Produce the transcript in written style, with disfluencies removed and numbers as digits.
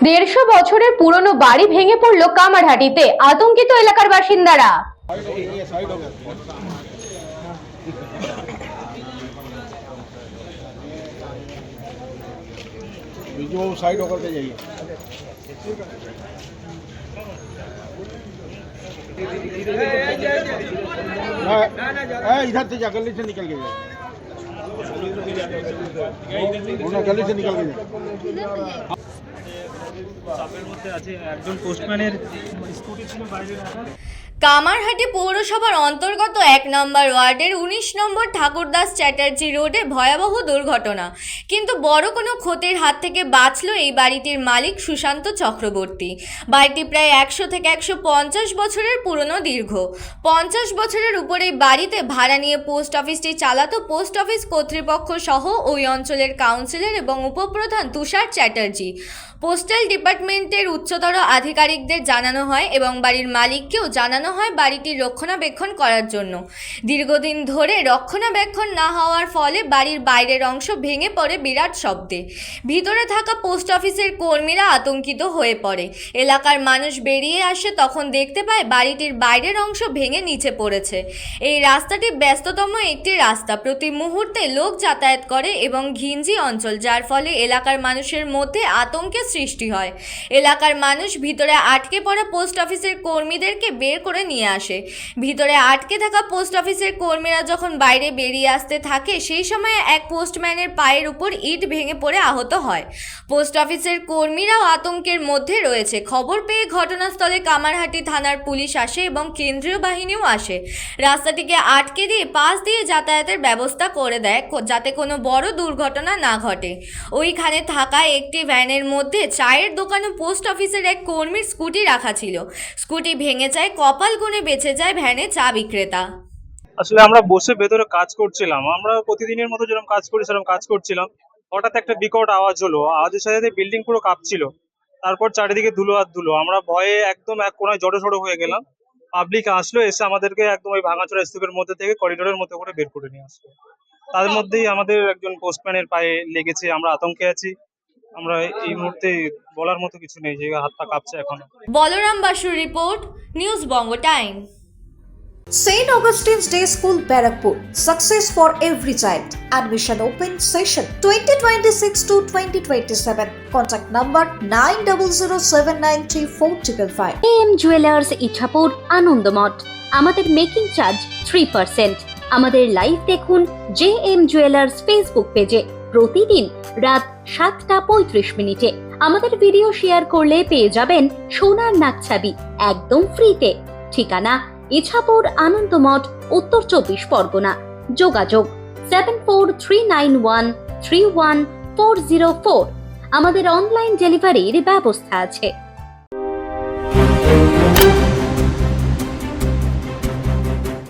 150 বছরের পুরনো বাড়ি ভেঙে পড়ল কামারহাটিতে, আতঙ্কিত এলাকার বাসিন্দারা। इधर से जा, गली से निकल के जा, गली से निकल के जा। চাপের মধ্যে আছে একজন পোস্টম্যানের স্কুটি ছিল বাইরে রাখা। কামারহাটি পৌরসভার অন্তর্গত 1 নম্বর ওয়ার্ডের 19 নম্বর ঠাকুরদাস চ্যাটার্জি রোডে ভয়াবহ দুর্ঘটনা, কিন্তু বড় কোনো ক্ষতির হাত থেকে বাঁচল এই বাড়িটির মালিক সুশান্ত চক্রবর্তী। বাড়িটি প্রায় 100 থেকে 150 বছরের পুরনো দীর্ঘ। 50 বছরের উপরে বাড়িতে ভাড়া নিয়ে পোস্ট অফিসটি চালাতো পোস্ট অফিস কর্তৃপক্ষ সহ ওই অঞ্চলের কাউন্সিলর এবং উপপ্রধান তুষার চ্যাটার্জি। পোস্টাল ডিপার্টমেন্টের উচ্চতর আধিকারিকদের জানানো হয় এবং বাড়ির মালিককেও জানানো হয় বাড়িটির রক্ষণাবেক্ষণ করার জন্য। দীর্ঘদিন ধরে রক্ষণাবেক্ষণ না হওয়ার ফলে বাড়ির বাইরের অংশ ভেঙে পড়ে বিরাট শব্দে। ভিতরে থাকা পোস্ট অফিসের কর্মীরা আতঙ্কিত হয়ে পড়ে। এলাকার মানুষ বেরিয়ে আসে, তখন দেখতে পায় বাড়িটির বাইরের অংশ ভেঙে নিচে পড়েছে। এই রাস্তাটি ব্যস্ততম একটি রাস্তা, প্রতি মুহূর্তে লোক যাতায়াত করে এবং ঘিঞ্জি অঞ্চল, যার ফলে এলাকার মানুষের মধ্যে আতঙ্কের সৃষ্টি হয়। এলাকার মানুষ ভিতরে আটকে পড়া পোস্ট অফিসের কর্মীদেরকে বের করে নিয়ে আসে। ভিতরে আটকে থাকা পোস্ট অফিসের কর্মীরা যখন বাইরে বেরিয়ে আসতে থাকে, সেই সময় এক পোস্টম্যানের পায়ের উপর ইট ভেঙে পড়ে আহত হয়। পোস্ট অফিসের কর্মীরাও আতঙ্কের মধ্যে রয়েছে। খবর পেয়ে ঘটনাস্থলে কামারহাটি থানার পুলিশ আসে এবং কেন্দ্রীয় বাহিনীও আসে। রাস্তাটিকে আটকে দিয়ে পাশ দিয়ে যাতায়াতের ব্যবস্থা করে দেয়, যাতে কোনো বড় দুর্ঘটনা না ঘটে। ওইখানে থাকা একটি ভ্যানের মধ্যে চায়ের দোকানে পোস্ট অফিসের এক কর্মীর স্কুটি রাখা ছিল। স্কুটি ভেঙে যায়, কপাল গুনে বেঁচে যায় ভ্যানে চা বিক্রেতা। আসলে আমরা বসে ভেতরে কাজ করছিলাম, আমরা প্রতিদিনের মতো যেরকম কাজ করি সেরকম কাজ করছিলাম। হঠাৎ একটা বিকট আওয়াজ হলো, আওয়াজের সাথে বিল্ডিং পুরো কাঁপছিল। তারপর চারিদিকে ধুলো আর ধুলো, আমরা ভয়ে একদম এক কোনায় জড়ো হয়ে গেলাম। পাবলিক আসলো, এসে আমাদেরকে একদম ওই ভাঙাচোরা স্তূপের মধ্যে থেকে করিডোরের মধ্যে করে বের করে নিয়ে আসলো। তাদের মধ্যেই আমাদের একজন পোস্টম্যানের পায়ে লেগেছে, আমরা আতঙ্কে আছি। আমরা এই মুহূর্তে বলার মতো কিছু নেই, যে হাত পা কাঁপছে এখনো। বলরাম বাসুর report, news Banga time. St. Augustine's Day School, Barakpur. Success for every child. Admission open session 2026 to 2027. Contact number 9007934555. AM Jewelers Ichapur Anandamath. আমাদের মেকিং চার্জ 3%। আমাদের লাইভ দেখুন JM Jewelers ফেসবুক পেজে প্রতিদিন রাত 7:35 আমাদের ভিডিও শেয়ার করলে পেয়ে যাবেন সোনার নাকছাবি একদম ফ্রিতে। ঠিকানা ইছাপুর আনন্দমঠ, উত্তর 24 পরগনা। যোগাযোগ 7439131404। আমাদের অনলাইন ডেলিভারির ব্যবস্থা আছে।